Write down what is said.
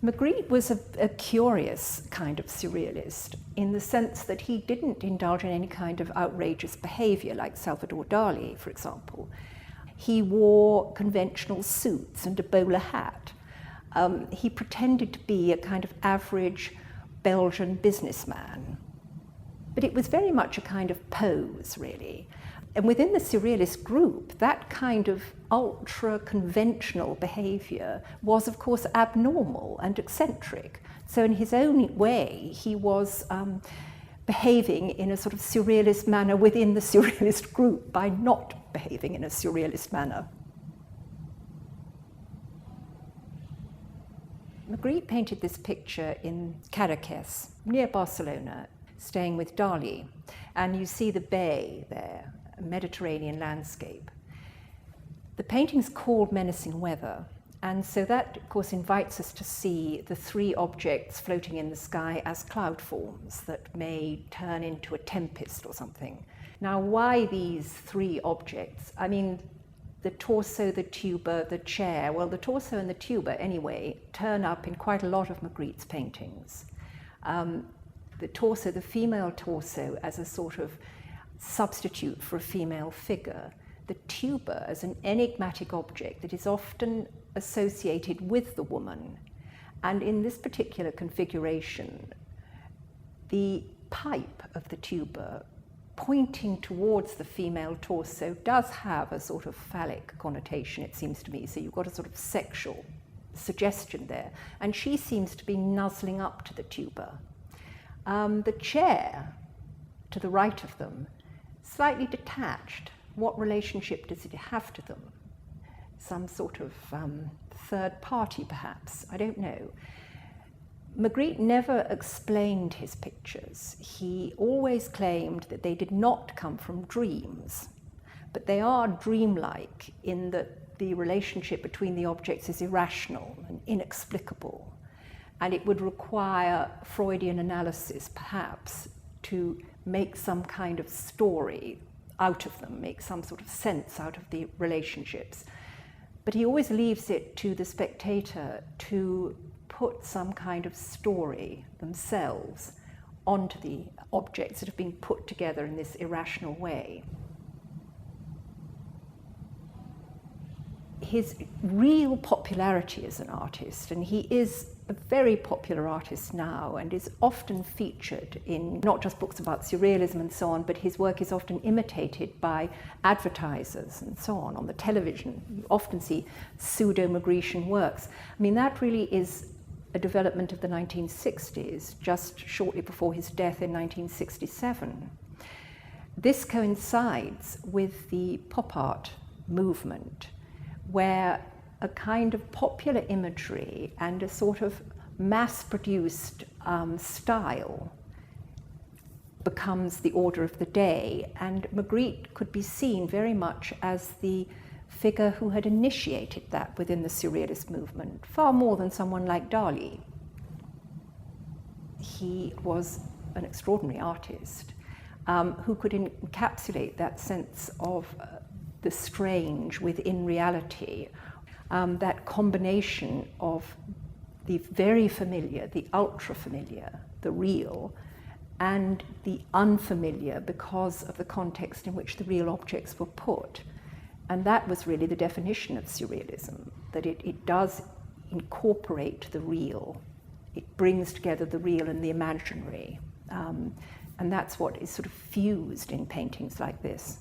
Magritte was a curious kind of surrealist in the sense that he didn't indulge in any kind of outrageous behaviour like Salvador Dali, for example. He wore conventional suits and a bowler hat. He pretended to be a kind of average Belgian businessman. But it was very much a kind of pose, really. And within the surrealist group, that kind of ultra-conventional behaviour was, of course, abnormal and eccentric. So in his own way, he was behaving in a sort of surrealist manner within the surrealist group by not behaving in a surrealist manner. Magritte painted this picture in Cadaqués, near Barcelona, staying with Dali. And you see the bay there, a Mediterranean landscape. The painting's called Menacing Weather, and so that, of course, invites us to see the three objects floating in the sky as cloud forms that may turn into a tempest or something. Now, why these three objects? I mean, the torso, the tuba, the chair. Well, the torso and the tuba, anyway, turn up in quite a lot of Magritte's paintings. The torso, the female torso, as a sort of substitute for a female figure. The tuba as an enigmatic object that is often associated with the woman. And in this particular configuration, the pipe of the tuba pointing towards the female torso does have a sort of phallic connotation, it seems to me. So you've got a sort of sexual suggestion there. And she seems to be nuzzling up to the tuba. The chair to the right of them, slightly detached. What relationship does it have to them? Some sort of third party, perhaps. I don't know. Magritte never explained his pictures. He always claimed that they did not come from dreams, but they are dreamlike in that the relationship between the objects is irrational and inexplicable, and it would require Freudian analysis, perhaps, to make some kind of story out of them, make some sort of sense out of the relationships. But he always leaves it to the spectator to put some kind of story themselves onto the objects that have been put together in this irrational way. His real popularity as an artist, and he is a very popular artist now and is often featured in not just books about surrealism and so on, but his work is often imitated by advertisers and so on the television. You often see pseudo-Magritian works. I mean, that really is a development of the 1960s, just shortly before his death in 1967. This coincides with the pop art movement, where a kind of popular imagery and a sort of mass-produced style becomes the order of the day, and Magritte could be seen very much as the figure who had initiated that within the surrealist movement, far more than someone like Dali. He was an extraordinary artist who could encapsulate that sense of the strange within reality, that combination of the very familiar, the ultra-familiar, the real, and the unfamiliar because of the context in which the real objects were put. And that was really the definition of surrealism, that it does incorporate the real. It brings together the real and the imaginary. And that's what is sort of fused in paintings like this.